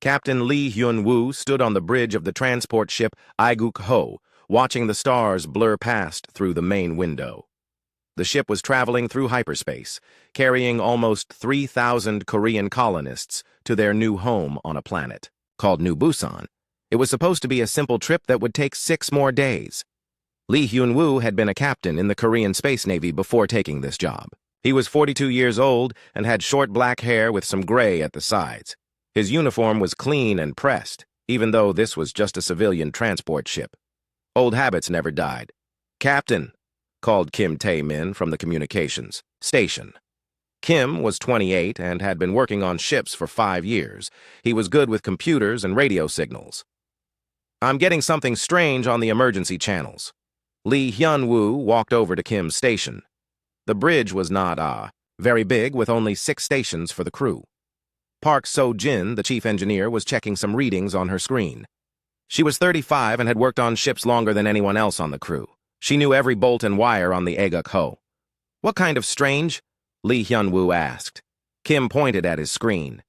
Captain Lee Hyun-woo stood on the bridge of the transport ship Aiguk-ho, watching the stars blur past through the main window. The ship was traveling through hyperspace, carrying almost 3,000 Korean colonists to their new home on a planet called New Busan. It was supposed to be a simple trip that would take 6 more days. Lee Hyun-woo had been a captain in the Korean Space Navy before taking this job. He was 42 years old and had short black hair with some gray at the sides. His uniform was clean and pressed, even though this was just a civilian transport ship. Old habits never died. "Captain," called Kim Tae-min from the communications station. Kim was 28 and had been working on ships for 5 years. He was good with computers and radio signals. "I'm getting something strange on the emergency channels." Lee Hyun-woo walked over to Kim's station. The bridge was not very big, with only 6 stations for the crew. Park So-jin, the chief engineer, was checking some readings on her screen. She was 35 and had worked on ships longer than anyone else on the crew. She knew every bolt and wire on the Aiguk-ho. "What kind of strange?" Lee Hyun-woo asked. Kim pointed at his screen.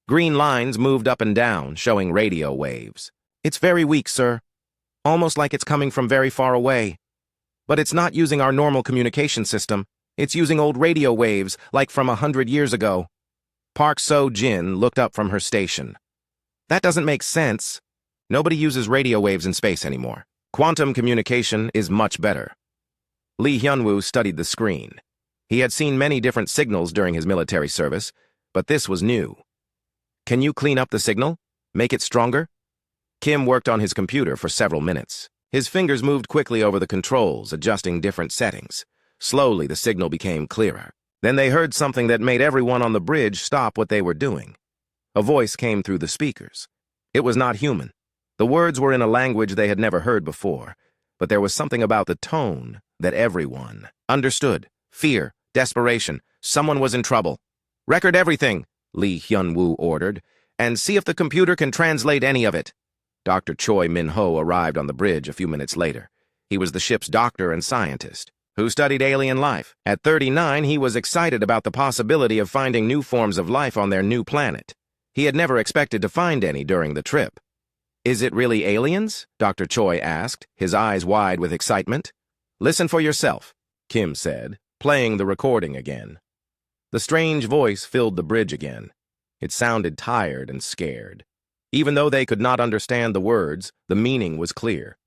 Green lines moved up and down, showing radio waves. "It's very weak, sir. Almost like it's coming from very far away. But it's not using our normal communication system. It's using old radio waves, like from 100 years ago." Park So-jin looked up from her station. "That doesn't make sense. Nobody uses radio waves in space anymore. Quantum communication is much better." Lee Hyun-woo studied the screen. He had seen many different signals during his military service, but this was new. "Can you clean up the signal? Make it stronger?" Kim worked on his computer for several minutes. His fingers moved quickly over the controls, adjusting different settings. Slowly, the signal became clearer. Then they heard something that made everyone on the bridge stop what they were doing. A voice came through the speakers. It was not human. The words were in a language they had never heard before, but there was something about the tone that everyone understood. Fear, desperation, someone was in trouble. "Record everything," Lee Hyun-woo ordered, "and see if the computer can translate any of it." Dr. Choi Min-ho arrived on the bridge a few minutes later. He was the ship's doctor and scientist, who studied alien life. At 39, he was excited about the possibility of finding new forms of life on their new planet. He had never expected to find any during the trip. "Is it really aliens?" Dr. Choi asked, his eyes wide with excitement. "Listen for yourself," Kim said, playing the recording again. The strange voice filled the bridge again. It sounded tired and scared. Even though they could not understand the words, the meaning was clear.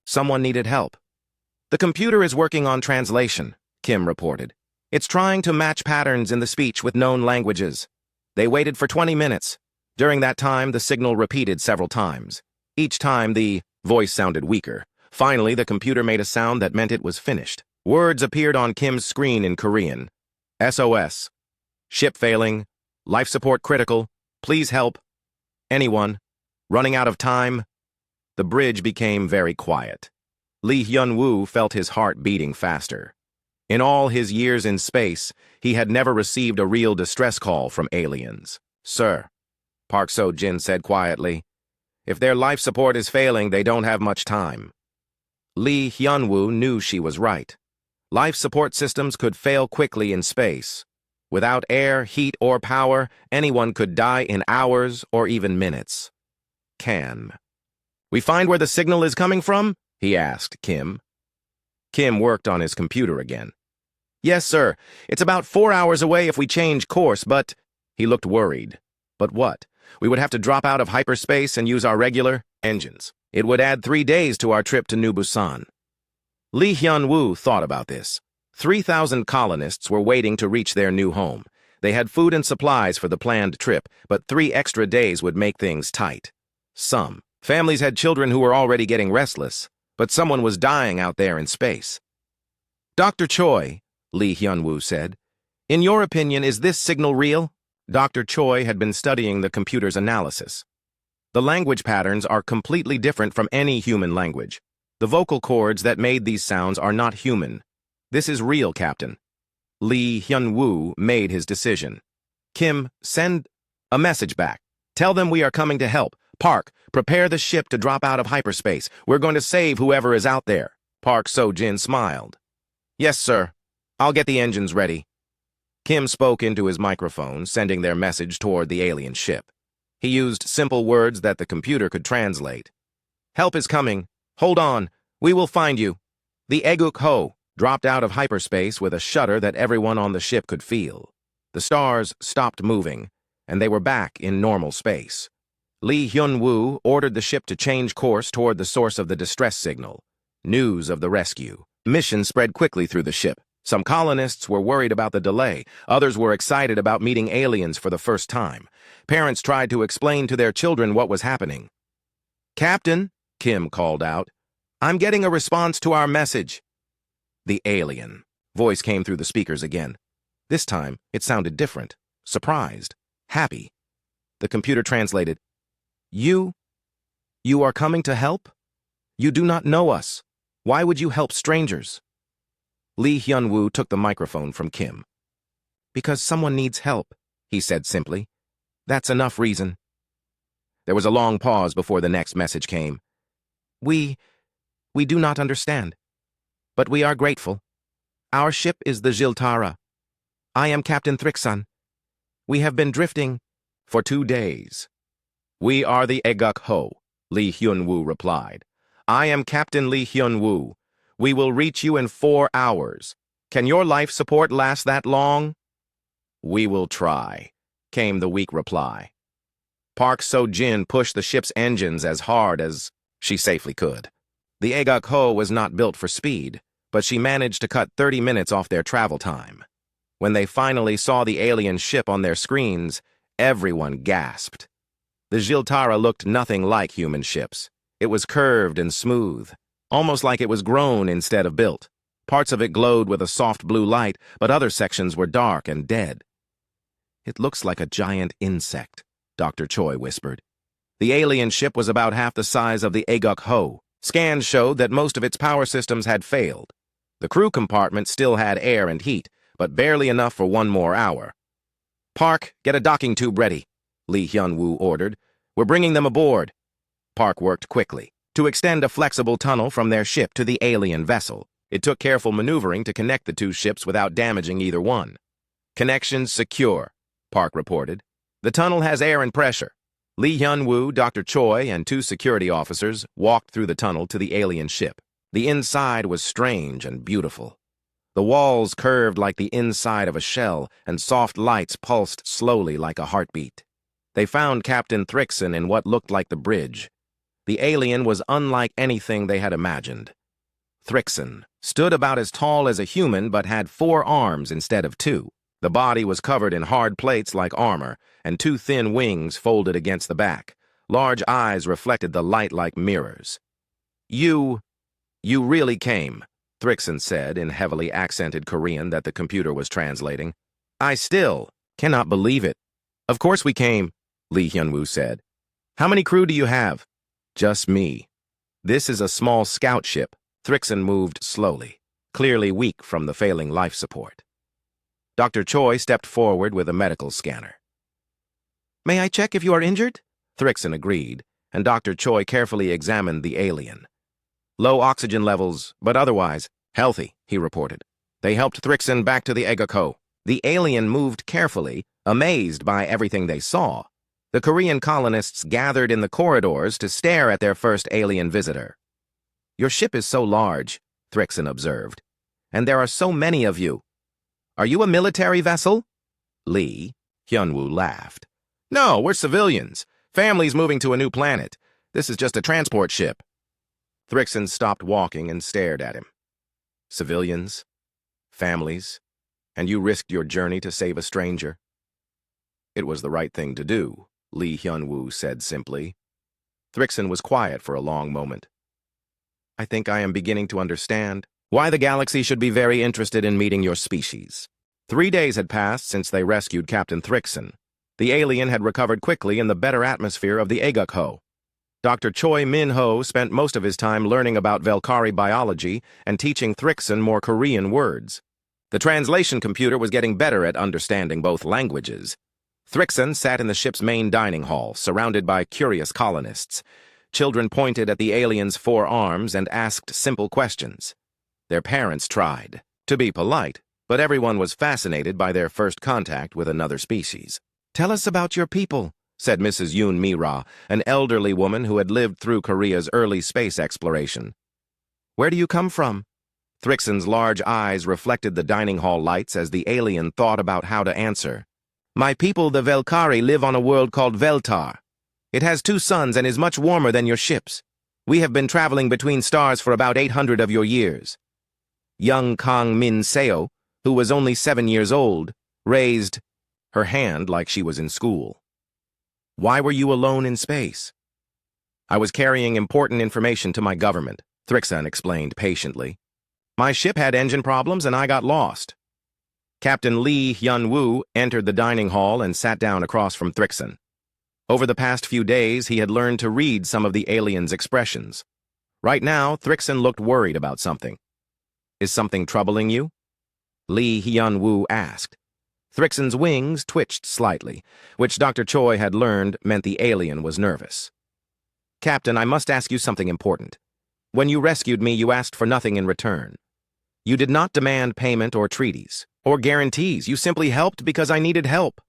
Someone needed help. "The computer is working on translation," Kim reported. "It's trying to match patterns in the speech with known languages." They waited for 20 minutes. During that time, the signal repeated several times. Each time, the voice sounded weaker. Finally, the computer made a sound that meant it was finished. Words appeared on Kim's screen in Korean. "SOS. Ship failing. Life support critical. Please help. Anyone. Running out of time." The bridge became very quiet. Lee Hyun-woo felt his heart beating faster. In all his years in space, he had never received a real distress call from aliens. "Sir," Park So-jin said quietly, "if their life support is failing, they don't have much time." Lee Hyun-woo knew she was right. Life support systems could fail quickly in space. Without air, heat, or power, anyone could die in hours or even minutes. "Can we find where the signal is coming from?" he asked Kim. Kim worked on his computer again. "Yes, sir. It's about 4 hours away if we change course, but—" He looked worried. "But what? We would have to drop out of hyperspace and use our regular engines. It would add 3 days to our trip to New Busan." Lee Hyun-woo thought about this. 3,000 colonists were waiting to reach their new home. They had food and supplies for the planned trip, but 3 extra days would make things tight. Some families had children who were already getting restless, but someone was dying out there in space. "Dr. Choi," Lee Hyun-woo said, "in your opinion, is this signal real?" Dr. Choi had been studying the computer's analysis. "The language patterns are completely different from any human language. The vocal cords that made these sounds are not human. This is real, Captain." Lee Hyun-woo made his decision. "Kim, send a message back. Tell them we are coming to help. Park, prepare the ship to drop out of hyperspace. We're going to save whoever is out there." Park So-jin smiled. "Yes, sir. I'll get the engines ready." Kim spoke into his microphone, sending their message toward the alien ship. He used simple words that the computer could translate. "Help is coming. Hold on. We will find you." The HFY dropped out of hyperspace with a shudder that everyone on the ship could feel. The stars stopped moving, and they were back in normal space. Lee Hyun-woo ordered the ship to change course toward the source of the distress signal. News of the rescue. Mission spread quickly through the ship. Some colonists were worried about the delay. Others were excited about meeting aliens for the first time. Parents tried to explain to their children what was happening. "Captain," Kim called out, "I'm getting a response to our message." The alien voice came through the speakers again. This time, it sounded different, surprised, happy. The computer translated, You are coming to help? You do not know us. Why would you help strangers?" Lee Hyun-woo took the microphone from Kim. "Because someone needs help," he said simply. "That's enough reason." There was a long pause before the next message came. We do not understand, but we are grateful. Our ship is the Jiltara. I am Captain Thrixon. We have been drifting for 2 days. "We are the HFY," Lee Hyun-woo replied. "I am Captain Lee Hyun-woo. We will reach you in 4 hours. Can your life support last that long?" "We will try," came the weak reply. Park So-jin pushed the ship's engines as hard as she safely could. The HFY was not built for speed, but she managed to cut 30 minutes off their travel time. When they finally saw the alien ship on their screens, everyone gasped. The Jiltara looked nothing like human ships. It was curved and smooth, almost like it was grown instead of built. Parts of it glowed with a soft blue light, but other sections were dark and dead. "It looks like a giant insect," Dr. Choi whispered. The alien ship was about half the size of the HFY. Scans showed that most of its power systems had failed. The crew compartment still had air and heat, but barely enough for 1 more hour. "Park, get a docking tube ready," Lee Hyun-woo ordered. "We're bringing them aboard." Park worked quickly to extend a flexible tunnel from their ship to the alien vessel. It took careful maneuvering to connect the 2 ships without damaging either one. "Connections secure," Park reported. "The tunnel has air and pressure." Lee Hyun-woo, Dr. Choi, and 2 security officers walked through the tunnel to the alien ship. The inside was strange and beautiful. The walls curved like the inside of a shell, and soft lights pulsed slowly like a heartbeat. They found Captain Thrixon in what looked like the bridge. The alien was unlike anything they had imagined. Thrixon stood about as tall as a human but had 4 arms instead of 2. The body was covered in hard plates like armor, and 2 thin wings folded against the back. Large eyes reflected the light like mirrors. You really came," Thrixon said in heavily accented Korean that the computer was translating. "I still cannot believe it." "Of course we came," Lee Hyun-woo said. "How many crew do you have?" "Just me. This is a small scout ship." Thrixon moved slowly, clearly weak from the failing life support. Dr. Choi stepped forward with a medical scanner. "May I check if you are injured?" Thrixon agreed, and Dr. Choi carefully examined the alien. "Low oxygen levels, but otherwise healthy," he reported. They helped Thrixon back to the HFY. The alien moved carefully, amazed by everything they saw. The Korean colonists gathered in the corridors to stare at their first alien visitor. "Your ship is so large," Thrixon observed, "and there are so many of you. Are you a military vessel?" Lee Hyun-woo laughed. "No, we're civilians. Families moving to a new planet. This is just a transport ship." Thrixon stopped walking and stared at him. "Civilians, families, and you risked your journey to save a stranger." "It was the right thing to do," Lee Hyun-woo said simply. Thrixon was quiet for a long moment. "I think I am beginning to understand why the galaxy should be very interested in meeting your species." 3 days had passed since they rescued Captain Thrixon. The alien had recovered quickly in the better atmosphere of the HFY. Dr. Choi Min-ho spent most of his time learning about Velkari biology and teaching Thrixon more Korean words. The translation computer was getting better at understanding both languages. Thrixon sat in the ship's main dining hall, surrounded by curious colonists. Children pointed at the alien's 4 arms and asked simple questions. Their parents tried to be polite, but everyone was fascinated by their first contact with another species. "Tell us about your people," said Mrs. Yoon Mira, an elderly woman who had lived through Korea's early space exploration. Where do you come from? Thrixon's large eyes reflected the dining hall lights as the alien thought about how to answer. My people, the Velkari, live on a world called Veltar. It has 2 suns and is much warmer than your ships. We have been traveling between stars for about 800 of your years. Young Kang Min Seo, who was only 7 years old, raised her hand like she was in school. Why were you alone in space? I was carrying important information to my government, Thrixon explained patiently. My ship had engine problems and I got lost. Captain Lee Hyun-woo entered the dining hall and sat down across from Thrixon. Over the past few days, he had learned to read some of the aliens' expressions. Right now, Thrixon looked worried about something. Is something troubling you? Lee Hyun-woo asked. Thrixon's wings twitched slightly, which Dr. Choi had learned meant the alien was nervous. Captain, I must ask you something important. When you rescued me, you asked for nothing in return. You did not demand payment or treaties, or guarantees. You simply helped because I needed help.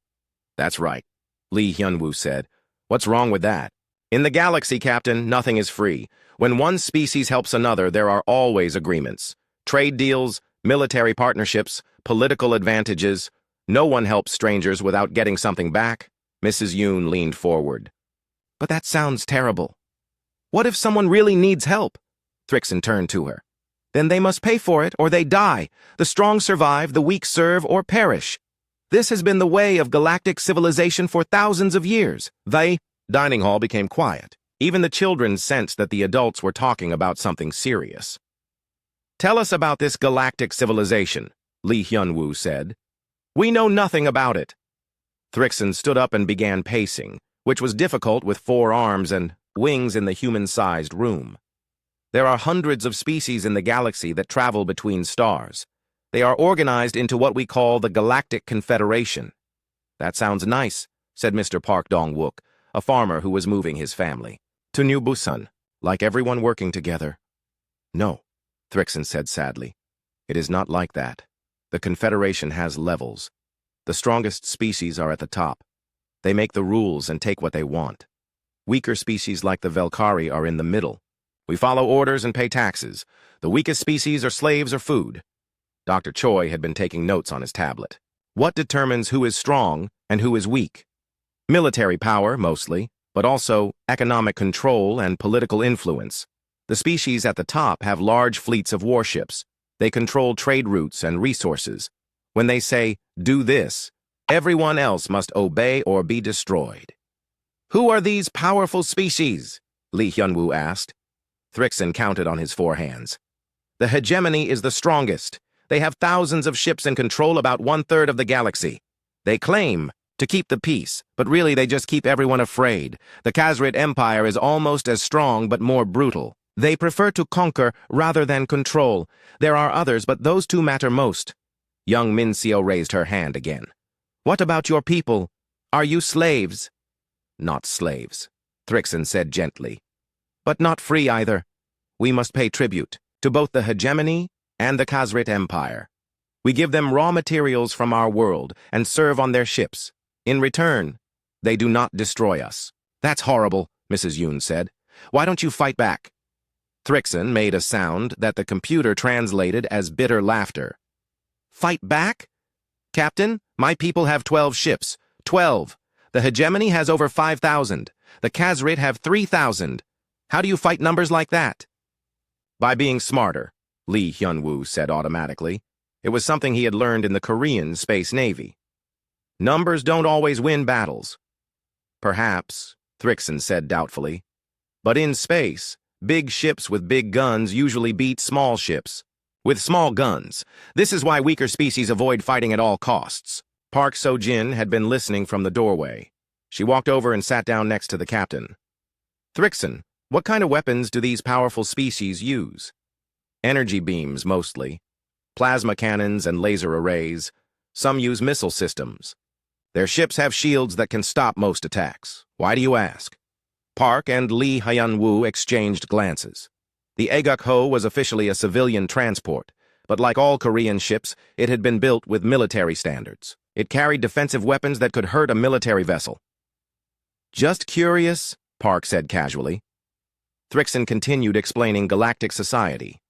That's right, Lee Hyun-woo said. What's wrong with that? In the galaxy, Captain, nothing is free. When one species helps another, there are always agreements. Trade deals, military partnerships, political advantages. No one helps strangers without getting something back. Mrs. Yoon leaned forward. But that sounds terrible. What if someone really needs help? Thrixon turned to her. Then they must pay for it or they die. The strong survive, the weak serve or perish. This has been the way of galactic civilization for thousands of years. The dining hall became quiet. Even the children sensed that the adults were talking about something serious. Tell us about this galactic civilization, Lee Hyun-woo said. We know nothing about it. Thrixon stood up and began pacing, which was difficult with 4 arms and wings in the human-sized room. There are hundreds of species in the galaxy that travel between stars. They are organized into what we call the Galactic Confederation. That sounds nice, said Mr. Park Dong-wook, a farmer who was moving his family. To New Busan, like everyone working together. No, Thrixon said sadly. It is not like that. The Confederation has levels. The strongest species are at the top. They make the rules and take what they want. Weaker species like the Velkari are in the middle. We follow orders and pay taxes. The weakest species are slaves or food. Dr. Choi had been taking notes on his tablet. What determines who is strong and who is weak? Military power, mostly, but also economic control and political influence. The species at the top have large fleets of warships. They control trade routes and resources. When they say, do this, everyone else must obey or be destroyed. Who are these powerful species? Lee Hyun-woo asked. Thrixon counted on his 4 hands. The hegemony is the strongest. They have thousands of ships and control about 1/3 of the galaxy. They claim to keep the peace, but really they just keep everyone afraid. The Khazrid Empire is almost as strong but more brutal. They prefer to conquer rather than control. There are others, but those 2 matter most. Young Min Seo raised her hand again. What about your people? Are you slaves? Not slaves, Thrixon said gently. But not free either. We must pay tribute to both the hegemony and the Khazrid Empire. We give them raw materials from our world and serve on their ships. In return, they do not destroy us. That's horrible, Mrs. Yoon said. Why don't you fight back? Thrixon made a sound that the computer translated as bitter laughter. Fight back? Captain, my people have 12 ships. 12. The hegemony has over 5,000. The Khazrid have 3,000. How do you fight numbers like that? By being smarter, Lee Hyun-woo said automatically. It was something he had learned in the Korean Space Navy. Numbers don't always win battles. Perhaps, Thrixon said doubtfully. But in space, big ships with big guns usually beat small ships with small guns. This is why weaker species avoid fighting at all costs. Park So-jin had been listening from the doorway. She walked over and sat down next to the captain. Thrixon, what kind of weapons do these powerful species use? Energy beams, mostly. Plasma cannons and laser arrays. Some use missile systems. Their ships have shields that can stop most attacks. Why do you ask? Park and Lee Hyun-woo exchanged glances. The Aguk-ho was officially a civilian transport, but like all Korean ships, it had been built with military standards. It carried defensive weapons that could hurt a military vessel. Just curious, Park said casually. Thrixon continued explaining galactic society.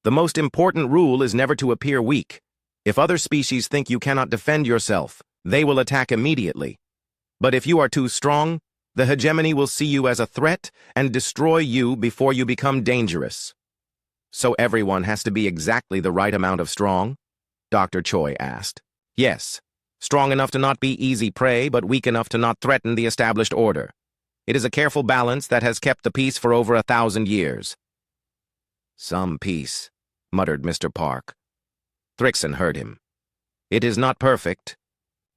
The most important rule is never to appear weak. If other species think you cannot defend yourself, they will attack immediately. But if you are too strong, the hegemony will see you as a threat and destroy you before you become dangerous. So everyone has to be exactly the right amount of strong? Dr. Choi asked. Yes, strong enough to not be easy prey, but weak enough to not threaten the established order. It is a careful balance that has kept the peace for over 1,000 years. Some peace, muttered Mr. Park. Thrixon heard him. It is not perfect,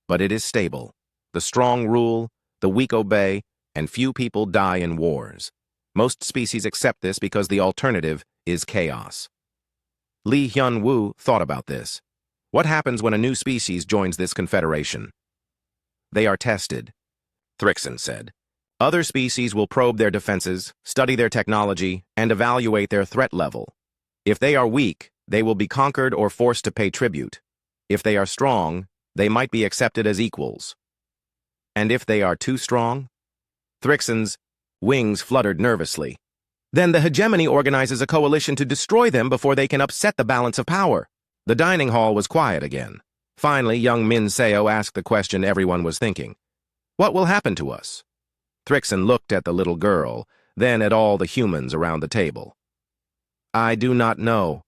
but it is stable. The strong rule, the weak obey, and few people die in wars. Most species accept this because the alternative is chaos. Lee Hyun-woo thought about this. What happens when a new species joins this confederation? They are tested, Thrixon said. Other species will probe their defenses, study their technology, and evaluate their threat level. If they are weak, they will be conquered or forced to pay tribute. If they are strong, they might be accepted as equals. And if they are too strong? Thrixon's wings fluttered nervously. Then the hegemony organizes a coalition to destroy them before they can upset the balance of power. The dining hall was quiet again. Finally, young Min Seo asked the question everyone was thinking. What will happen to us? Thrixon looked at the little girl, then at all the humans around the table. I do not know.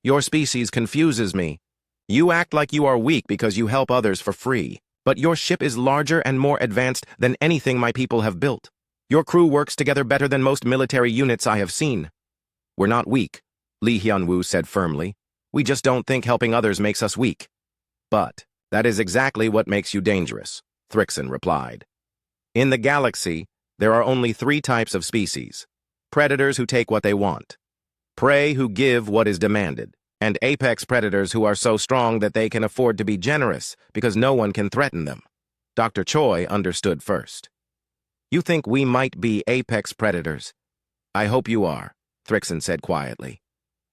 Your species confuses me. You act like you are weak because you help others for free, but your ship is larger and more advanced than anything my people have built. Your crew works together better than most military units I have seen. We're not weak, Lee Hyun-woo said firmly. We just don't think helping others makes us weak. But that is exactly what makes you dangerous, Thrixon replied. In the galaxy, there are only 3 types of species. Predators who take what they want, prey who give what is demanded, and apex predators who are so strong that they can afford to be generous because no one can threaten them. Dr. Choi understood first. You think we might be apex predators? I hope you are, Thrixon said quietly.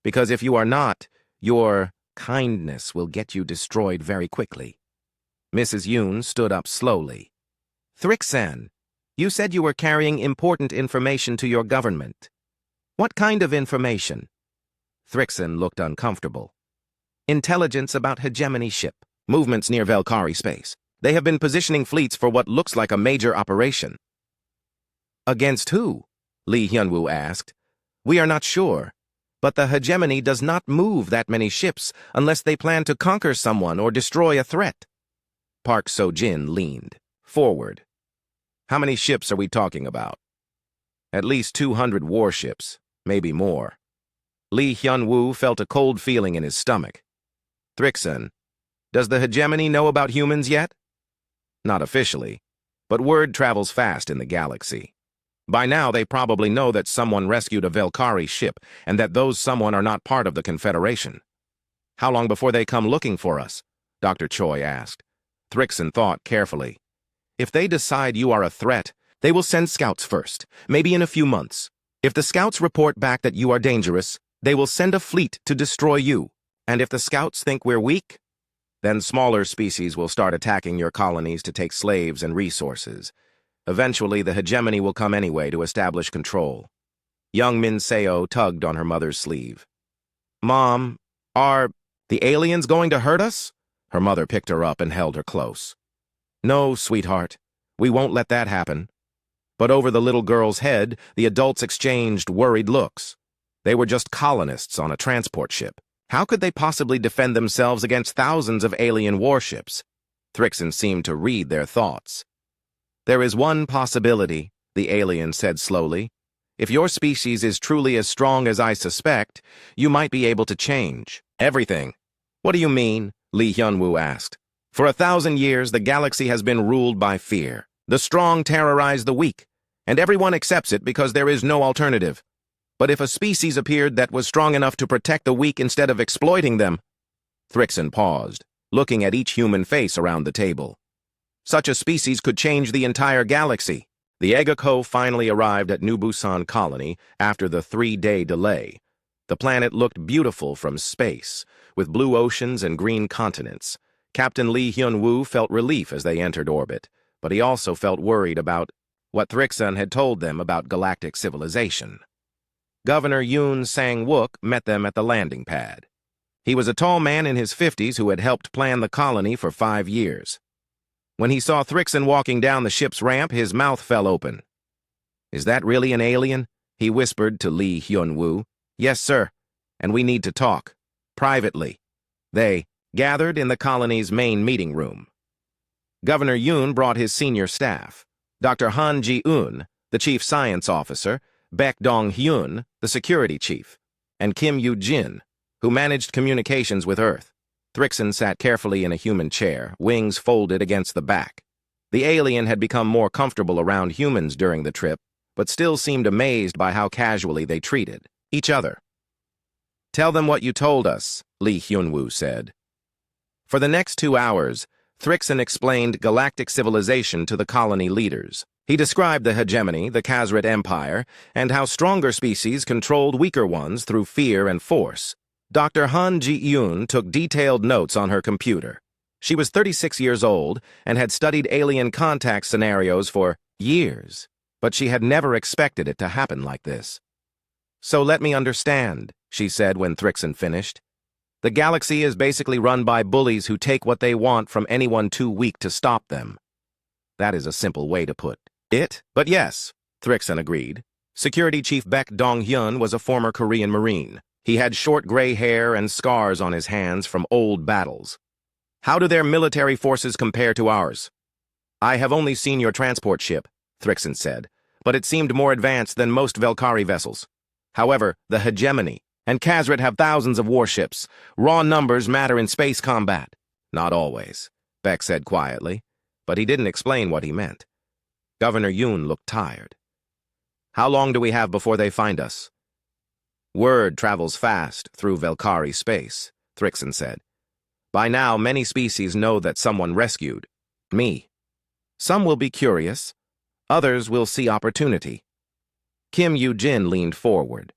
Because if you are not, your kindness will get you destroyed very quickly. Mrs. Yoon stood up slowly. Thrixon, you said you were carrying important information to your government. What kind of information? Thrixon looked uncomfortable. Intelligence about hegemony ship, movements near Valkyrie space. They have been positioning fleets for what looks like a major operation. Against who? Lee Hyun-woo asked. We are not sure, but the hegemony does not move that many ships unless they plan to conquer someone or destroy a threat. Park So-jin leaned forward. How many ships are we talking about? At least 200 warships, maybe more. Lee Hyun-woo felt a cold feeling in his stomach. Thrixon, does the hegemony know about humans yet? Not officially, but word travels fast in the galaxy. By now, they probably know that someone rescued a Valkyrie ship and that those someone are not part of the Confederation. How long before they come looking for us? Dr. Choi asked. Thrixon thought carefully. If they decide you are a threat, they will send scouts first, maybe in a few months. If the scouts report back that you are dangerous, they will send a fleet to destroy you. And if the scouts think we're weak, then smaller species will start attacking your colonies to take slaves and resources. Eventually, the hegemony will come anyway to establish control. Young Min Seo tugged on her mother's sleeve. Mom, are the aliens going to hurt us? Her mother picked her up and held her close. No, sweetheart, we won't let that happen. But over the little girl's head, the adults exchanged worried looks. They were just colonists on a transport ship. How could they possibly defend themselves against thousands of alien warships? Thrixon seemed to read their thoughts. There is one possibility, the alien said slowly. If your species is truly as strong as I suspect, you might be able to change everything. What do you mean? Lee Hyun-woo asked. For 1,000 years, the galaxy has been ruled by fear. The strong terrorize the weak, and everyone accepts it because there is no alternative. But if a species appeared that was strong enough to protect the weak instead of exploiting them... Thrixon paused, looking at each human face around the table. Such a species could change the entire galaxy. The Egako finally arrived at New Busan Colony after the 3-day delay. The planet looked beautiful from space, with blue oceans and green continents. Captain Lee Hyun-woo felt relief as they entered orbit, but he also felt worried about what Thrixon had told them about galactic civilization. Governor Yoon Sang-wook met them at the landing pad. He was a tall man in his 50s who had helped plan the colony for 5 years. When he saw Thrixon walking down the ship's ramp, his mouth fell open. "Is that really an alien?" he whispered to Lee Hyun-woo. "Yes, sir, and we need to talk. Privately." They gathered in the colony's main meeting room. Governor Yoon brought his senior staff, Dr. Han Ji-eun, the chief science officer, Baek Dong-hyun, the security chief, and Kim Yu-jin, who managed communications with Earth. Thrixon sat carefully in a human chair, wings folded against the back. The alien had become more comfortable around humans during the trip, but still seemed amazed by how casually they treated each other. "Tell them what you told us," Lee Hyun-woo said. For the next 2 hours, Thrixon explained galactic civilization to the colony leaders. He described the hegemony, the Khazred Empire, and how stronger species controlled weaker ones through fear and force. Dr. Han Ji-eun took detailed notes on her computer. She was 36 years old and had studied alien contact scenarios for years, but she had never expected it to happen like this. "So let me understand," she said when Thrixon finished. "The galaxy is basically run by bullies who take what they want from anyone too weak to stop them." That is a simple way to put it, but yes, Thrixon agreed. Security Chief Baek Dong-hyun was a former Korean Marine. He had short gray hair and scars on his hands from old battles. "How do their military forces compare to ours?" "I have only seen your transport ship," Thrixon said, "but it seemed more advanced than most Velkari vessels. However, the hegemony and Khazred have thousands of warships. Raw numbers matter in space combat." "Not always," Baek said quietly, but he didn't explain what he meant. Governor Yoon looked tired. "How long do we have before they find us?" "Word travels fast through Velkari space," Thrixon said. "By now, many species know that someone rescued me. Some will be curious. Others will see opportunity." Kim Yu-jin leaned forward.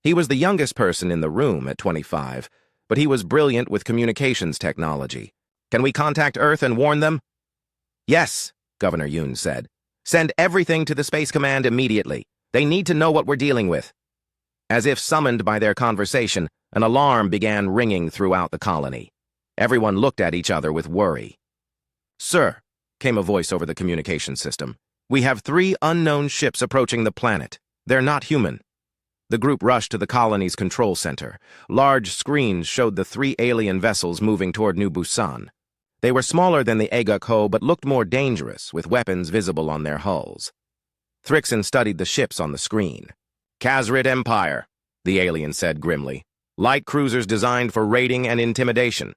He was the youngest person in the room at 25, but he was brilliant with communications technology. "Can we contact Earth and warn them?" "Yes," Governor Yoon said. "Send everything to the Space Command immediately. They need to know what we're dealing with." As if summoned by their conversation, an alarm began ringing throughout the colony. Everyone looked at each other with worry. "Sir," came a voice over the communication system, "we have 3 unknown ships approaching the planet. They're not human." The group rushed to the colony's control center. Large screens showed the 3 alien vessels moving toward New Busan. They were smaller than the Aguk Ho, but looked more dangerous, with weapons visible on their hulls. Thrixon studied the ships on the screen. "Khazred Empire," the alien said grimly. "Light cruisers designed for raiding and intimidation."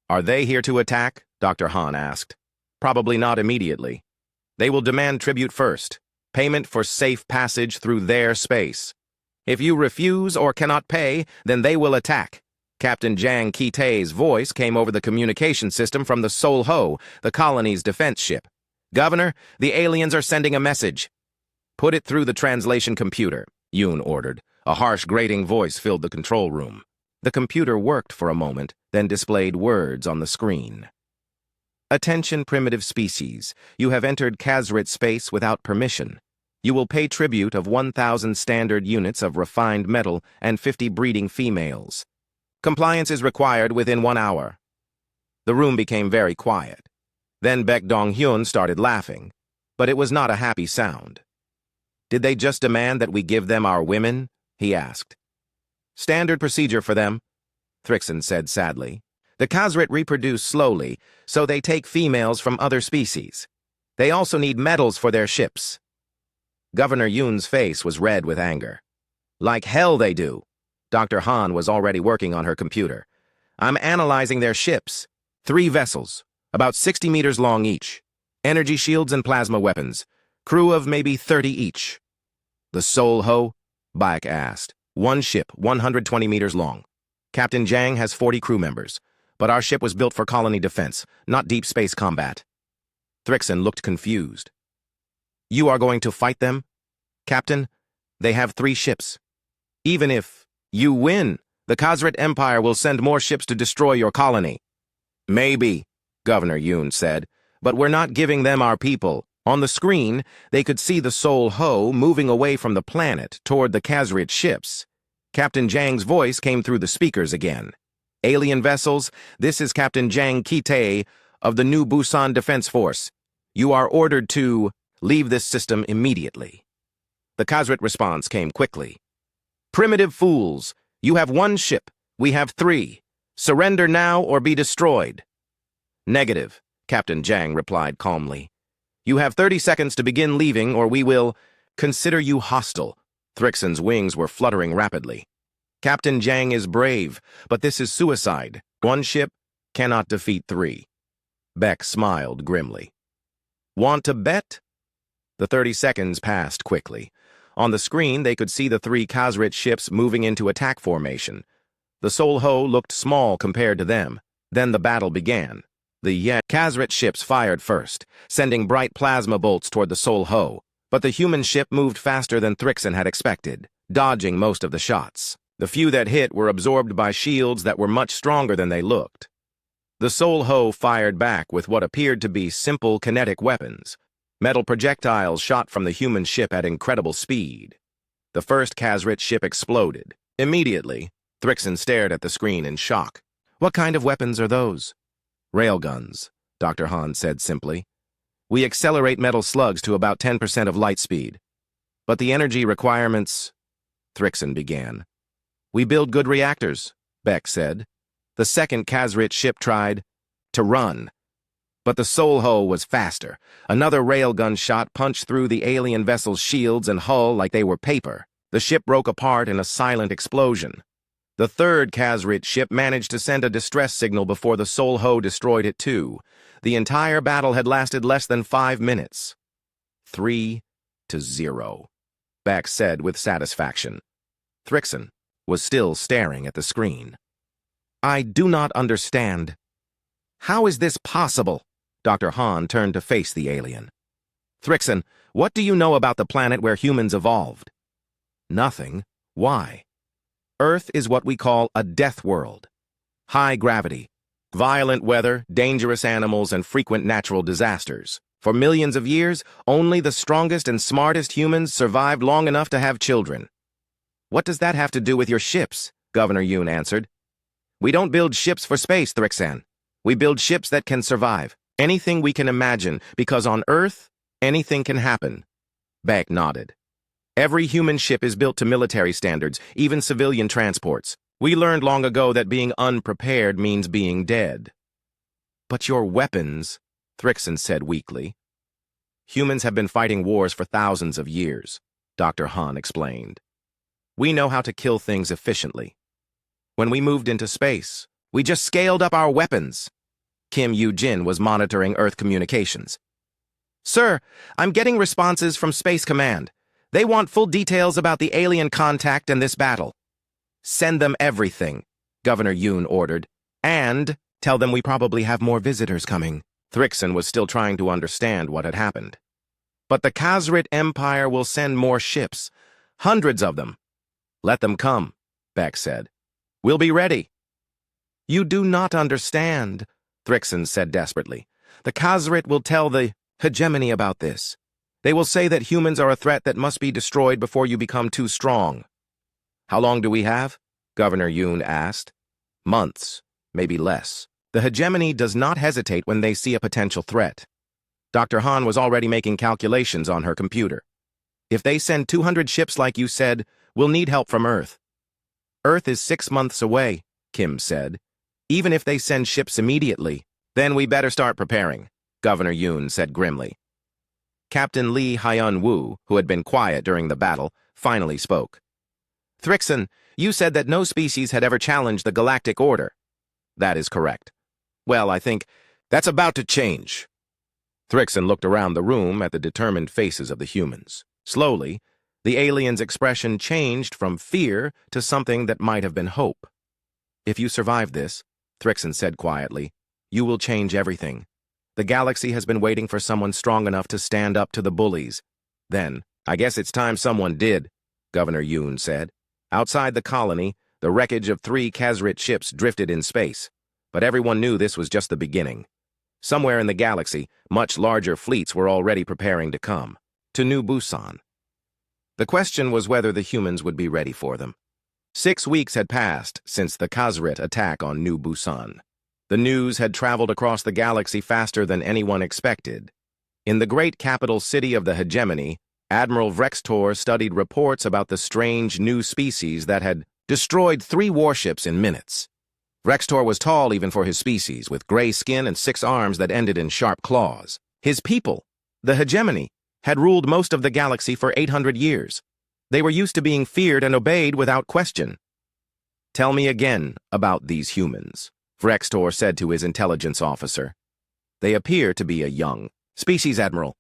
"Are they here to attack?" Dr. Han asked. "Probably not immediately. They will demand tribute first, payment for safe passage through their space. If you refuse or cannot pay, then they will attack." Captain Jang Ki-tae's voice came over the communication system from the Sol Ho, the colony's defense ship. "Governor, the aliens are sending a message." "Put it through the translation computer," Yoon ordered. A harsh, grating voice filled the control room. The computer worked for a moment, then displayed words on the screen. "Attention, primitive species. You have entered Khazred space without permission. You will pay tribute of 1,000 standard units of refined metal and 50 breeding females. Compliance is required within 1 hour." The room became very quiet. Then Baek Dong-hyun started laughing, but it was not a happy sound. "Did they just demand that we give them our women?" he asked. "Standard procedure for them," Thrixon said sadly. "The Khazred reproduce slowly, so they take females from other species. They also need metals for their ships." Governor Yoon's face was red with anger. "Like hell they do." Dr. Han was already working on her computer. "I'm analyzing their ships. 3 vessels, about 60 meters long each. Energy shields and plasma weapons. Crew of maybe 30 each." "The Sol Ho?" Baek asked. "1 ship, 120 meters long. Captain Jang has 40 crew members, but our ship was built for colony defense, not deep space combat." Thrixon looked confused. "You are going to fight them?" "Captain, they have 3 ships. Even if you win, the Khazred Empire will send more ships to destroy your colony." "Maybe," Governor Yoon said, "but we're not giving them our people. On the screen, they could see the Sol Ho moving away from the planet toward the Kazrit ships. Captain Zhang's voice came through the speakers again. "Alien vessels, this is Captain Zhang Kite of the New Busan Defense Force. You are ordered to leave this system immediately." The Kazrit response came quickly. "Primitive fools, you have one ship, we have 3. Surrender now or be destroyed." "Negative," Captain Zhang replied calmly. "You have 30 seconds to begin leaving or we will consider you hostile." Thrixon's wings were fluttering rapidly. "Captain Zhang is brave, but this is suicide. One ship cannot defeat 3. Beck smiled grimly. "Want to bet?" The 30 seconds passed quickly. On the screen, they could see the 3 Kazrit ships moving into attack formation. The Sol Ho looked small compared to them. Then the battle began. The Kazrit ships fired first, sending bright plasma bolts toward the Sol Ho, but the human ship moved faster than Thrixon had expected, dodging most of the shots. The few that hit were absorbed by shields that were much stronger than they looked. The Sol Ho fired back with what appeared to be simple kinetic weapons. Metal projectiles shot from the human ship at incredible speed. The first Kazrit ship exploded. Immediately, Thrixon stared at the screen in shock. "What kind of weapons are those?" "Railguns," Dr. Han said simply. "We accelerate metal slugs to about 10% of light speed. But the energy requirements—" Thrixon began. "We build good reactors," Beck said. The second Kazrit ship tried to run. But the Sol Ho was faster. Another railgun shot punched through the alien vessel's shields and hull like they were paper. The ship broke apart in a silent explosion. The third Kazrit ship managed to send a distress signal before the Sol Ho destroyed it too. The entire battle had lasted less than 5 minutes. 3-0, Beck said with satisfaction. Thrixon was still staring at the screen. "I do not understand. How is this possible?" Dr. Han turned to face the alien. "Thrixon, what do you know about the planet where humans evolved?" "Nothing. Why?" "Earth is what we call a death world. High gravity, violent weather, dangerous animals, and frequent natural disasters. For millions of years, only the strongest and smartest humans survived long enough to have children." "What does that have to do with your ships?" Governor Yoon answered. "We don't build ships for space, Thrixon. We build ships that can survive. Anything we can imagine, because on Earth, anything can happen." Beck nodded. "Every human ship is built to military standards, even civilian transports. We learned long ago that being unprepared means being dead." "But your weapons," Thrixon said weakly. "Humans have been fighting wars for thousands of years," Dr. Han explained. "We know how to kill things efficiently. When we moved into space, we just scaled up our weapons." Kim Yu-jin was monitoring Earth communications. "Sir, I'm getting responses from Space Command. They want full details about the alien contact and this battle." "Send them everything," Governor Yoon ordered. "And tell them we probably have more visitors coming." Thrixon was still trying to understand what had happened. "But the Kazrit Empire will send more ships. Hundreds of them." "Let them come," Beck said. "We'll be ready." "You do not understand," Thrixon said desperately. "The Kazrit will tell the hegemony about this. They will say that humans are a threat that must be destroyed before you become too strong." "How long do we have?" Governor Yoon asked. "Months, maybe less. The hegemony does not hesitate when they see a potential threat." Dr. Han was already making calculations on her computer. "If they send 200 ships like you said, we'll need help from Earth." "Earth is 6 months away," Kim said. "Even if they send ships immediately, then we better start preparing," Governor Yoon said grimly. Captain Lee Hyun-woo, who had been quiet during the battle, finally spoke. "Thrixon, you said that no species had ever challenged the Galactic Order." "That is correct." "Well, I think that's about to change." Thrixon looked around the room at the determined faces of the humans. Slowly, the alien's expression changed from fear to something that might have been hope. "If you survive this," Thrixon said quietly, "you will change everything. The galaxy has been waiting for someone strong enough to stand up to the bullies." "Then, I guess it's time someone did," Governor Yoon said. Outside the colony, the wreckage of 3 Kazrit ships drifted in space, but everyone knew this was just the beginning. Somewhere in the galaxy, much larger fleets were already preparing to come to New Busan. The question was whether the humans would be ready for them. 6 weeks had passed since the Khazrit attack on New Busan. The news had traveled across the galaxy faster than anyone expected. In the great capital city of the hegemony, Admiral Vrextor studied reports about the strange new species that had destroyed 3 warships in minutes. Vrextor was tall even for his species, with gray skin and 6 arms that ended in sharp claws. His people, the hegemony, had ruled most of the galaxy for 800 years. They were used to being feared and obeyed without question. "Tell me again about these humans," Vrextor said to his intelligence officer. "They appear to be a young species, Admiral.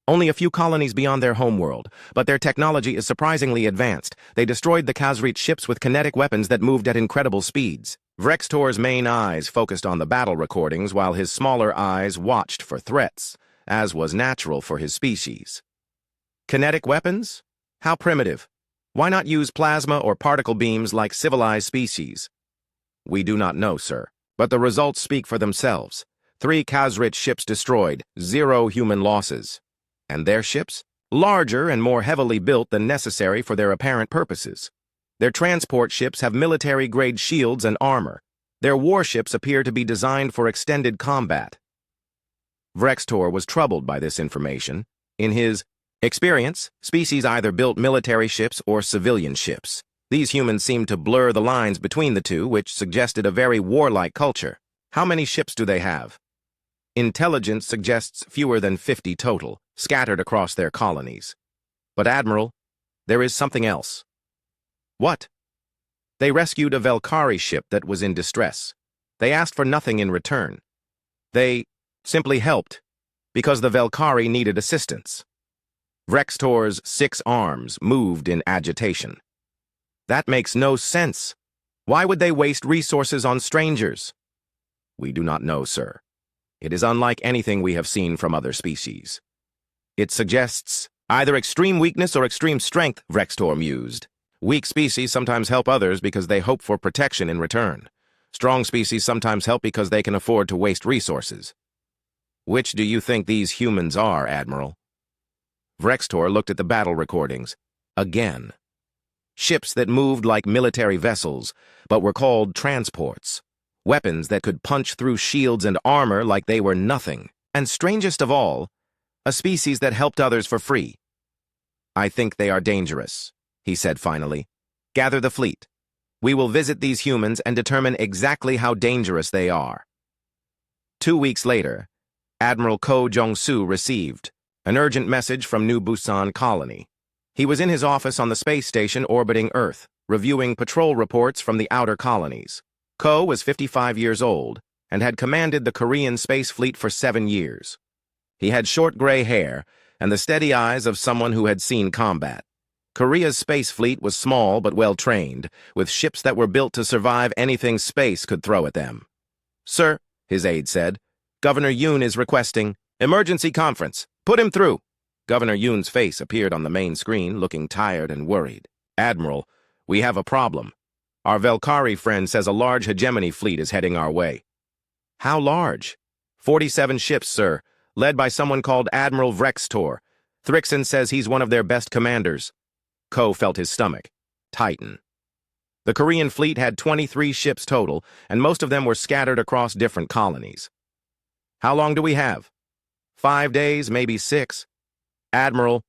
Only a few colonies beyond their homeworld, but their technology is surprisingly advanced. They destroyed the Khazrit ships with kinetic weapons that moved at incredible speeds." Vrextor's main eyes focused on the battle recordings while his smaller eyes watched for threats, as was natural for his species. "Kinetic weapons? How primitive. Why not use plasma or particle beams like civilized species?" "We do not know, sir, but the results speak for themselves. 3 Khazrit ships destroyed, 0 human losses. And their ships? Larger and more heavily built than necessary for their apparent purposes. Their transport ships have military-grade shields and armor. Their warships appear to be designed for extended combat." Vrextor was troubled by this information. In his experience, species either built military ships or civilian ships. These humans seemed to blur the lines between the two, which suggested a very warlike culture. "How many ships do they have?" "Intelligence suggests fewer than 50 total, scattered across their colonies. But, Admiral, there is something else." "What?" "They rescued a Velkari ship that was in distress. They asked for nothing in return. They simply helped, because the Velkari needed assistance." Vrextor's 6 arms moved in agitation. "That makes no sense. Why would they waste resources on strangers?" "We do not know, sir. It is unlike anything we have seen from other species." "It suggests either extreme weakness or extreme strength," Vrextor mused. "Weak species sometimes help others because they hope for protection in return. Strong species sometimes help because they can afford to waste resources. Which do you think these humans are, Admiral?" Vrextor looked at the battle recordings. Again. Ships that moved like military vessels, but were called transports. Weapons that could punch through shields and armor like they were nothing. And strangest of all, a species that helped others for free. "I think they are dangerous," he said finally. "Gather the fleet. We will visit these humans and determine exactly how dangerous they are." 2 weeks later, Admiral Ko Jong-soo received an urgent message from New Busan Colony. He was in his office on the space station orbiting Earth, reviewing patrol reports from the outer colonies. Ko was 55 years old and had commanded the Korean space fleet for 7 years. He had short gray hair and the steady eyes of someone who had seen combat. Korea's space fleet was small but well-trained, with ships that were built to survive anything space could throw at them. "Sir," his aide said, "Governor Yoon is requesting emergency conference. Put him through." Governor Yoon's face appeared on the main screen, looking tired and worried. "Admiral, we have a problem. Our Velkari friend says a large hegemony fleet is heading our way." "How large?" 47 ships, sir, led by someone called Admiral Vrextor. Thrixon says he's one of their best commanders." Ko felt his stomach tighten. The Korean fleet had 23 ships total, and most of them were scattered across different colonies. "How long do we have?" 5 days, maybe 6. "Admiral,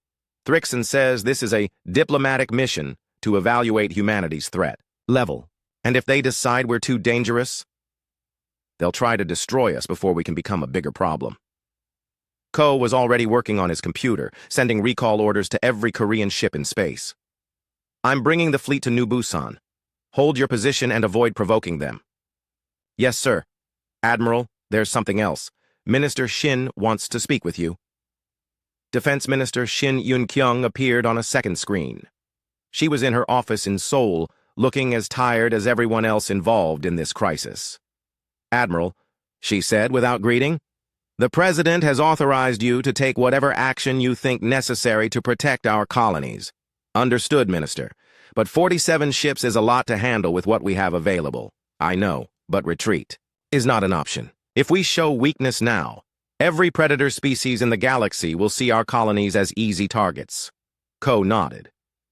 Thrixon says this is a diplomatic mission to evaluate humanity's threat level. And if they decide we're too dangerous, they'll try to destroy us before we can become a bigger problem." Ko was already working on his computer, sending recall orders to every Korean ship in space. "I'm bringing the fleet to New Busan. Hold your position and avoid provoking them." "Yes, sir." "Admiral, there's something else. Minister Shin wants to speak with you." Defense Minister Shin Yun-kyung appeared on a second screen. She was in her office in Seoul, looking as tired as everyone else involved in this crisis. "Admiral," she said without greeting, "the President has authorized you to take whatever action you think necessary to protect our colonies." "Understood, Minister. But 47 ships is a lot to handle with what we have available. I know, but retreat is not an option. If we show weakness now, every predator species in the galaxy will see our colonies as easy targets. Ko nodded.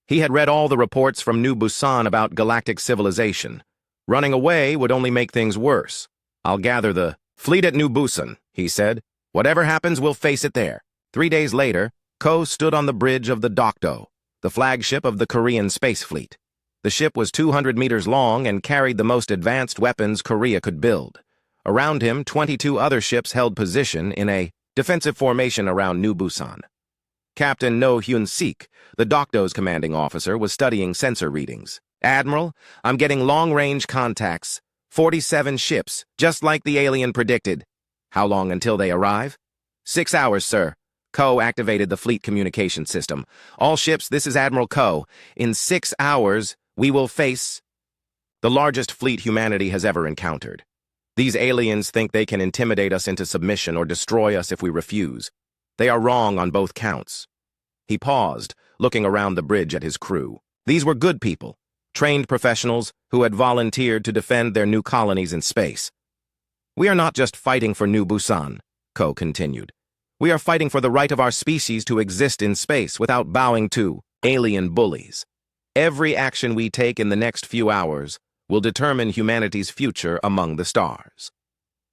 He had read all the reports from New Busan about galactic civilization. Running away would only make things worse. I'll gather the fleet at New Busan, he said. Whatever happens, we'll face it there. 3 days later, Ko stood on the bridge of the Dokdo, the flagship of the Korean space fleet. The ship was 200 meters long and carried the most advanced weapons Korea could build. Around him, 22 other ships held position in a defensive formation around New Busan. Captain No Hyun-sik, the Dokdo's commanding officer, was studying sensor readings. Admiral, I'm getting long-range contacts. 47 ships, just like the alien predicted. How long until they arrive? 6 hours, sir. Ko activated the fleet communication system. All ships, this is Admiral Ko. In 6 hours, we will face the largest fleet humanity has ever encountered. These aliens think they can intimidate us into submission or destroy us if we refuse. They are wrong on both counts. He paused, looking around the bridge at his crew. These were good people, trained professionals who had volunteered to defend their new colonies in space. We are not just fighting for New Busan, Ko continued. We are fighting for the right of our species to exist in space without bowing to alien bullies. Every action we take in the next few hours will determine humanity's future among the stars.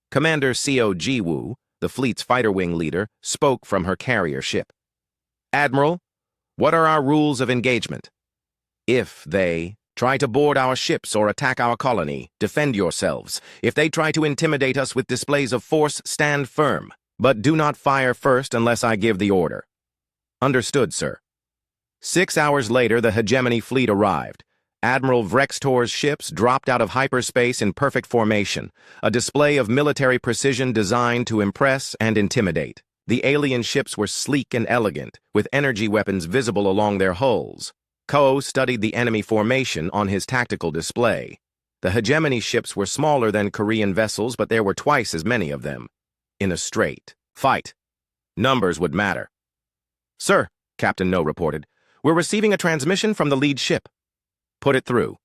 Commander Seo Ji-woo, the fleet's fighter wing leader, spoke from her carrier ship. Admiral, what are our rules of engagement? If they try to board our ships or attack our colony, defend yourselves. If they try to intimidate us with displays of force, stand firm. But do not fire first unless I give the order. Understood, sir. 6 hours later, the hegemony fleet arrived. Admiral Vrextor's ships dropped out of hyperspace in perfect formation, a display of military precision designed to impress and intimidate. The alien ships were sleek and elegant, with energy weapons visible along their hulls. Ko studied the enemy formation on his tactical display. The hegemony ships were smaller than Korean vessels, but there were twice as many of them. In a straight fight, numbers would matter. Sir, Captain No reported, we're receiving a transmission from the lead ship. Put it through.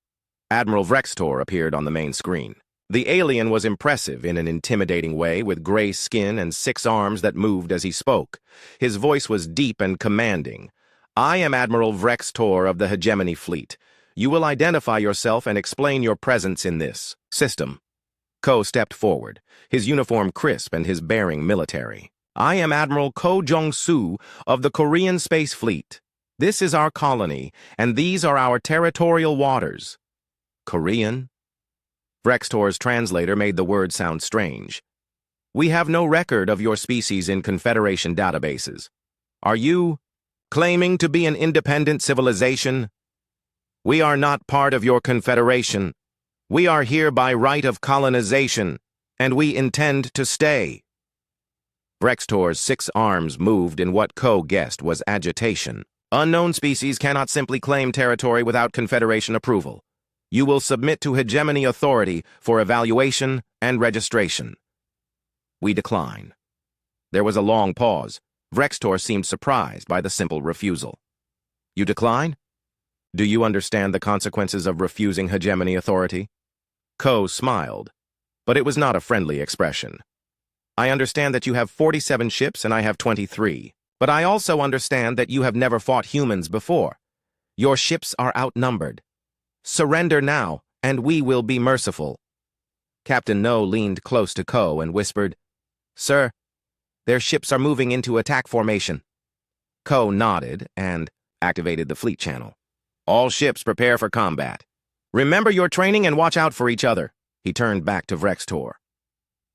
Admiral Vrextor appeared on the main screen. The alien was impressive in an intimidating way, with gray skin and 6 arms that moved as he spoke. His voice was deep and commanding. I am Admiral Vrextor of the Hegemony Fleet. You will identify yourself and explain your presence in this system. Ko stepped forward, his uniform crisp and his bearing military. I am Admiral Ko Jong-soo of the Korean Space Fleet. This is our colony, and these are our territorial waters. Korean? Vrextor's translator made the word sound strange. We have no record of your species in Confederation databases. Are you claiming to be an independent civilization? We are not part of your Confederation. We are here by right of colonization, and we intend to stay. Vrextor's 6 arms moved in what Ko guessed was agitation. Unknown species cannot simply claim territory without Confederation approval. You will submit to hegemony authority for evaluation and registration. We decline. There was a long pause. Vrextor seemed surprised by the simple refusal. You decline? Do you understand the consequences of refusing hegemony authority? Ko smiled, but it was not a friendly expression. I understand that you have 47 ships and I have 23, but I also understand that you have never fought humans before. Your ships are outnumbered. Surrender now, and we will be merciful. Captain No leaned close to Ko and whispered, Sir, their ships are moving into attack formation. Ko nodded and activated the fleet channel. All ships prepare for combat. Remember your training and watch out for each other. He turned back to Vrextor.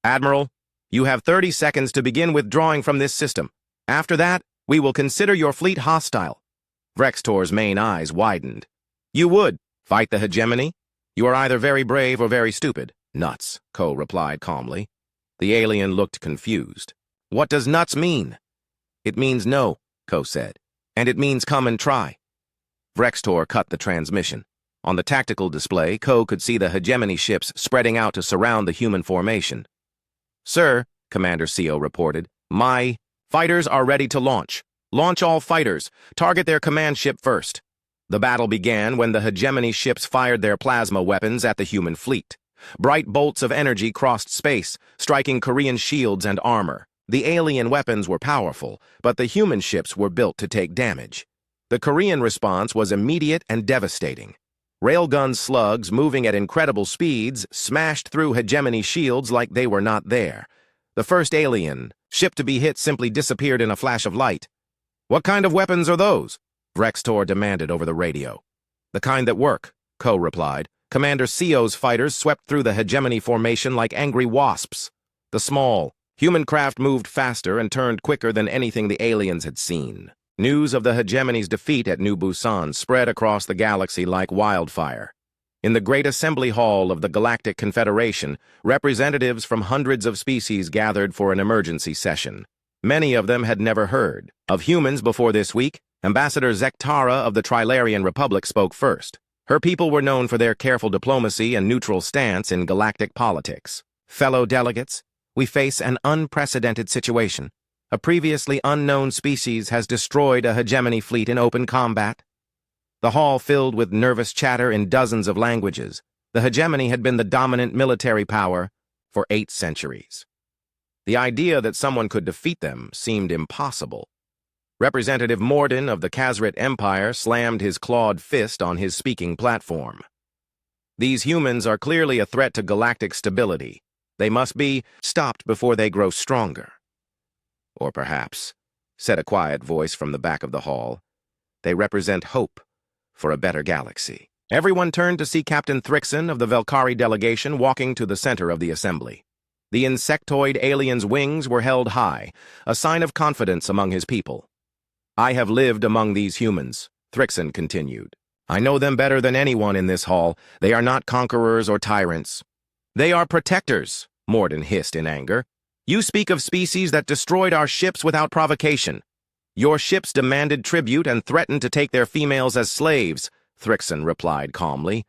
Admiral, you have 30 seconds to begin withdrawing from this system. After that, we will consider your fleet hostile. Vrextor's main eyes widened. You would fight the hegemony? You are either very brave or very stupid. Nuts, Ko replied calmly. The alien looked confused. What does nuts mean? It means no, Ko said. And it means come and try. Vrextor cut the transmission. On the tactical display, Ko could see the hegemony ships spreading out to surround the human formation. Sir, Commander Seo reported, my fighters are ready to launch. Launch all fighters. Target their command ship first. The battle began when the hegemony ships fired their plasma weapons at the human fleet. Bright bolts of energy crossed space, striking Korean shields and armor. The alien weapons were powerful, but the human ships were built to take damage. The Korean response was immediate and devastating. Railgun slugs, moving at incredible speeds, smashed through hegemony shields like they were not there. The first alien ship to be hit simply disappeared in a flash of light. "What kind of weapons are those?" Rextor demanded over the radio. "The kind that work," Ko replied. Commander Seo's fighters swept through the hegemony formation like angry wasps. The small, human craft moved faster and turned quicker than anything the aliens had seen. News of the hegemony's defeat at New Busan spread across the galaxy like wildfire. In the Great Assembly Hall of the Galactic Confederation, representatives from hundreds of species gathered for an emergency session. Many of them had never heard of humans before this week. Ambassador Zektara of the Trilarian Republic spoke first. Her people were known for their careful diplomacy and neutral stance in galactic politics. "Fellow delegates, we face an unprecedented situation. A previously unknown species has destroyed a hegemony fleet in open combat." The hall filled with nervous chatter in dozens of languages. The hegemony had been the dominant military power for 8 centuries. The idea that someone could defeat them seemed impossible. Representative Morden of the Khazrit Empire slammed his clawed fist on his speaking platform. "These humans are clearly a threat to galactic stability. They must be stopped before they grow stronger." "Or perhaps," said a quiet voice from the back of the hall, "they represent hope for a better galaxy." Everyone turned to see Captain Thrixon of the Velkari delegation walking to the center of the assembly. The insectoid alien's wings were held high, a sign of confidence among his people. "I have lived among these humans," Thrixon continued. "I know them better than anyone in this hall. They are not conquerors or tyrants." "They are protectors," Morden hissed in anger. "You speak of species that destroyed our ships without provocation. Your ships demanded tribute and threatened to take their females as slaves," Thrixon replied calmly.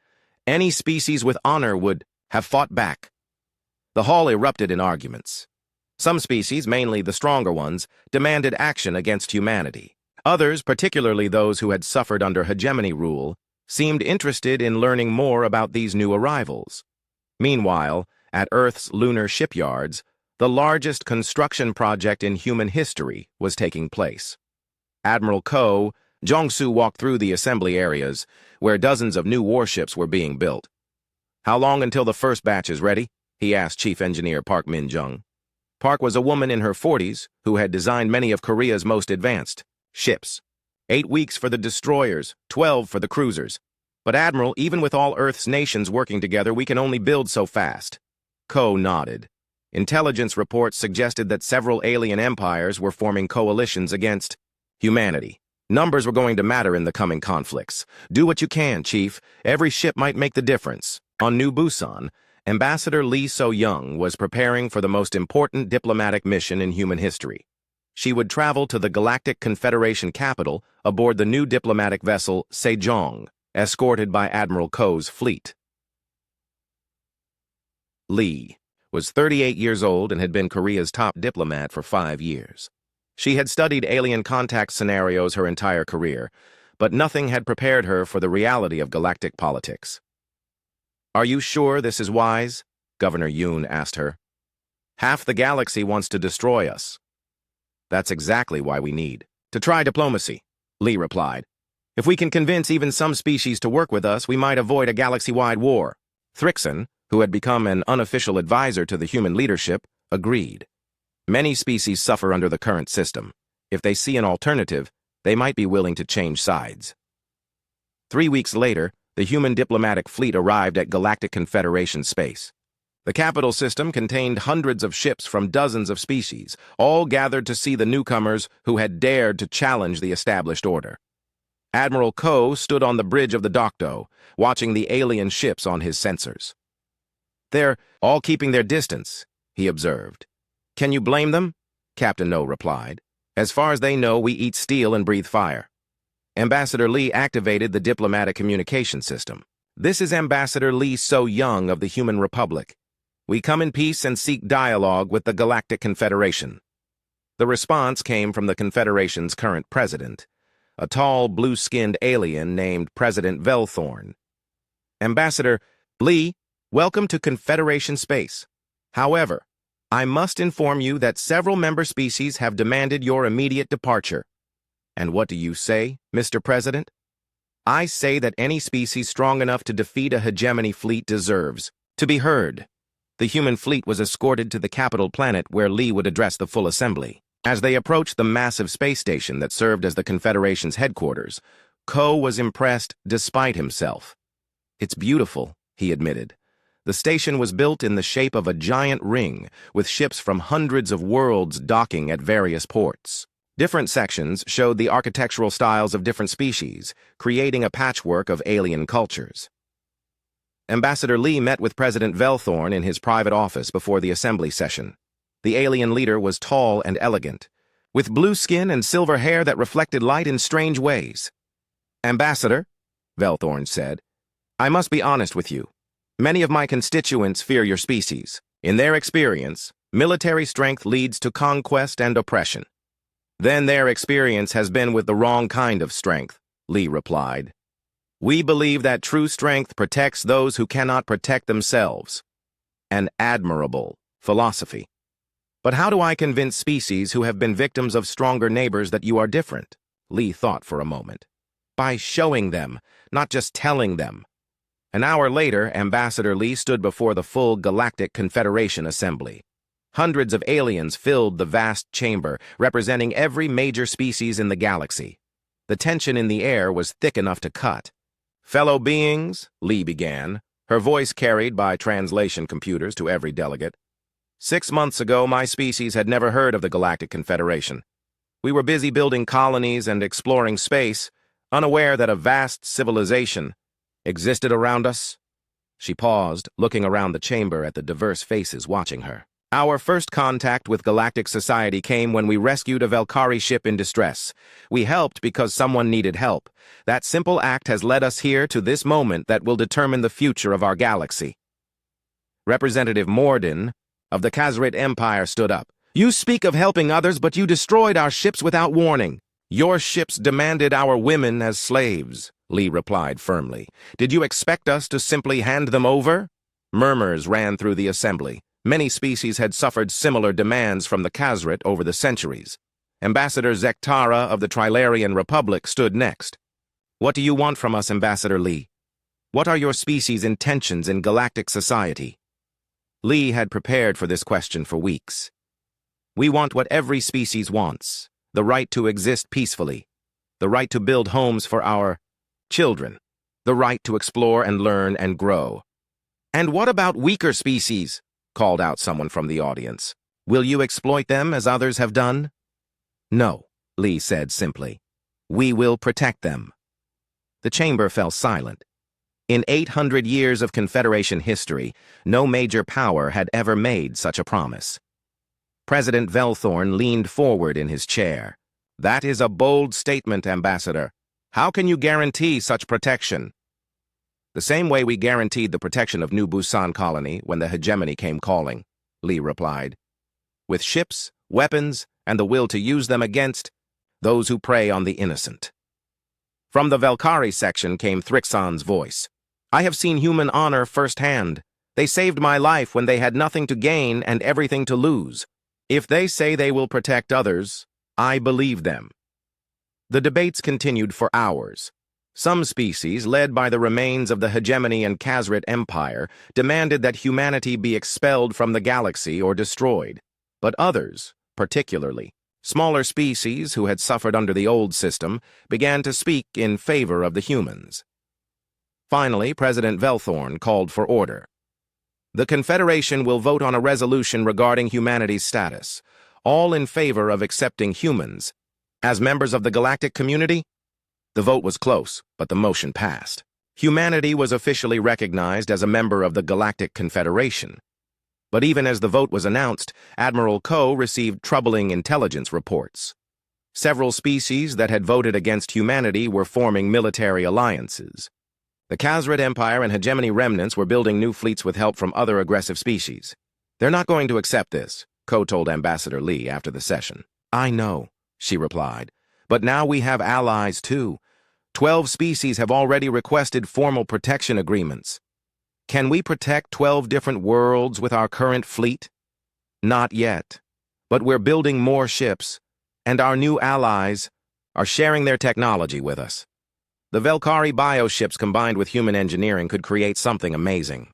"Any species with honor would have fought back." The hall erupted in arguments. Some species, mainly the stronger ones, demanded action against humanity. Others, particularly those who had suffered under hegemony rule, seemed interested in learning more about these new arrivals. Meanwhile, at Earth's lunar shipyards, the largest construction project in human history was taking place. Admiral Ko, Jongsu walked through the assembly areas, where dozens of new warships were being built. "How long until the first batch is ready?" he asked Chief Engineer Park Min-jung. Park was a woman in her 40s who had designed many of Korea's most advanced ships. 8 weeks for the destroyers, 12 for the cruisers. "But Admiral, even with all Earth's nations working together, we can only build so fast." Ko nodded. Intelligence reports suggested that several alien empires were forming coalitions against humanity. Numbers were going to matter in the coming conflicts. "Do what you can, Chief. Every ship might make the difference." On New Busan, Ambassador Lee So-young was preparing for the most important diplomatic mission in human history. She would travel to the Galactic Confederation capital aboard the new diplomatic vessel Sejong, escorted by Admiral Ko's fleet. Lee was 38 years old and had been Korea's top diplomat for 5 years. She had studied alien contact scenarios her entire career, but nothing had prepared her for the reality of galactic politics. "Are you sure this is wise?" Governor Yoon asked her. "Half the galaxy wants to destroy us." "That's exactly why we need to try diplomacy," Lee replied. "If we can convince even some species to work with us, we might avoid a galaxy-wide war." Thrixon, who had become an unofficial advisor to the human leadership, agreed. Many species suffer under the current system. If they see an alternative, they might be willing to change sides. 3 weeks later, the human diplomatic fleet arrived at Galactic Confederation space. The capital system contained hundreds of ships from dozens of species, all gathered to see the newcomers who had dared to challenge the established order. Admiral Ko stood on the bridge of the Dokdo, watching the alien ships on his sensors. "They're all keeping their distance," he observed. "Can you blame them?" Captain No replied. "As far as they know, we eat steel and breathe fire." Ambassador Lee activated the diplomatic communication system. "This is Ambassador Lee So-young of the Human Republic. We come in peace and seek dialogue with the Galactic Confederation." The response came from the Confederation's current president, a tall, blue-skinned alien named President Velthorn. "Ambassador Lee, Welcome to Confederation space. However, I must inform you that several member species have demanded your immediate departure. And what do you say, Mr. President? I say that any species strong enough to defeat a hegemony fleet deserves to be heard. The human fleet was escorted to the capital planet where Lee would address the full assembly. As they approached the massive space station that served as the Confederation's headquarters, Ko was impressed despite himself. It's beautiful, he admitted. The station was built in the shape of a giant ring, with ships from hundreds of worlds docking at various ports. Different sections showed the architectural styles of different species, creating a patchwork of alien cultures. Ambassador Lee met with President Velthorn in his private office before the assembly session. The alien leader was tall and elegant, with blue skin and silver hair that reflected light in strange ways. "Ambassador," Velthorn said, "I must be honest with you. Many of my constituents fear your species. In their experience, military strength leads to conquest and oppression." "Then their experience has been with the wrong kind of strength," Lee replied. "We believe that true strength protects those who cannot protect themselves. An admirable philosophy. But how do I convince species who have been victims of stronger neighbors that you are different?" Lee thought for a moment. "By showing them, not just telling them." An hour later, Ambassador Lee stood before the full Galactic Confederation assembly. Hundreds of aliens filled the vast chamber, representing every major species in the galaxy. The tension in the air was thick enough to cut. "Fellow beings," Lee began, her voice carried by translation computers to every delegate. "6 months ago, my species had never heard of the Galactic Confederation. We were busy building colonies and exploring space, unaware that a vast civilization existed around us." She paused, looking around the chamber at the diverse faces watching her. "Our first contact with galactic society came when we rescued a Valkyrie ship in distress. We helped because someone needed help. That simple act has led us here to this moment that will determine the future of our galaxy." Representative Morden of the Khazrid Empire stood up. "You speak of helping others, but you destroyed our ships without warning." "Your ships demanded our women as slaves," Lee replied firmly. "Did you expect us to simply hand them over?" Murmurs ran through the assembly. Many species had suffered similar demands from the Khazrid over the centuries. Ambassador Zektara of the Trilarian Republic stood next. "What do you want from us, Ambassador Lee? What are your species' intentions in galactic society?" Lee had prepared for this question for weeks. "We want what every species wants, the right to exist peacefully, the right to build homes for our children, the right to explore and learn and grow." "And what about weaker species?" called out someone from the audience. "Will you exploit them as others have done?" "No," Lee said simply. "We will protect them." The chamber fell silent. In 800 years of Confederation history, no major power had ever made such a promise. President Velthorn leaned forward in his chair. "That is a bold statement, Ambassador. How can you guarantee such protection?" "The same way we guaranteed the protection of New Busan colony when the hegemony came calling," Lee replied. "With ships, weapons, and the will to use them against those who prey on the innocent." From the Valkyrie section came Thrixon's voice. "I have seen human honor firsthand. They saved my life when they had nothing to gain and everything to lose. If they say they will protect others, I believe them." The debates continued for hours. Some species, led by the remains of the hegemony and Khazrid Empire, demanded that humanity be expelled from the galaxy or destroyed. But others, particularly smaller species who had suffered under the old system, began to speak in favor of the humans. Finally, President Velthorn called for order. "The Confederation will vote on a resolution regarding humanity's status, all in favor of accepting humans as members of the galactic community." The vote was close, but the motion passed. Humanity was officially recognized as a member of the Galactic Confederation. But even as the vote was announced, Admiral Ko received troubling intelligence reports. Several species that had voted against humanity were forming military alliances. The Khazrid Empire and hegemony remnants were building new fleets with help from other aggressive species. "They're not going to accept this," Ko told Ambassador Lee after the session. "I know," she replied. "But now we have allies too. 12 species have already requested formal protection agreements." Can we protect 12 different worlds with our current fleet? Not yet. But we're building more ships, and our new allies are sharing their technology with us. The Velkari bioships combined with human engineering could create something amazing.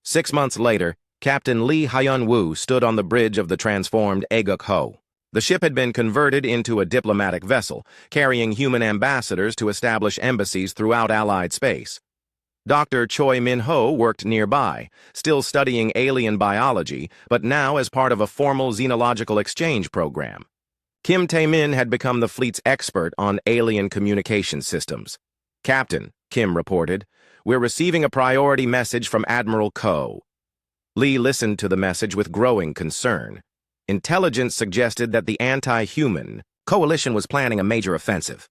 6 months later, Captain Lee Hyun-woo stood on the bridge of the transformed Aguk Ho. The ship had been converted into a diplomatic vessel, carrying human ambassadors to establish embassies throughout Allied space. Dr. Choi Min-ho worked nearby, still studying alien biology, but now as part of a formal xenological exchange program. Kim Tae-min had become the fleet's expert on alien communication systems. "Captain," Kim reported, "we're receiving a priority message from Admiral Ko." Lee listened to the message with growing concern. Intelligence suggested that the anti-human coalition was planning a major offensive.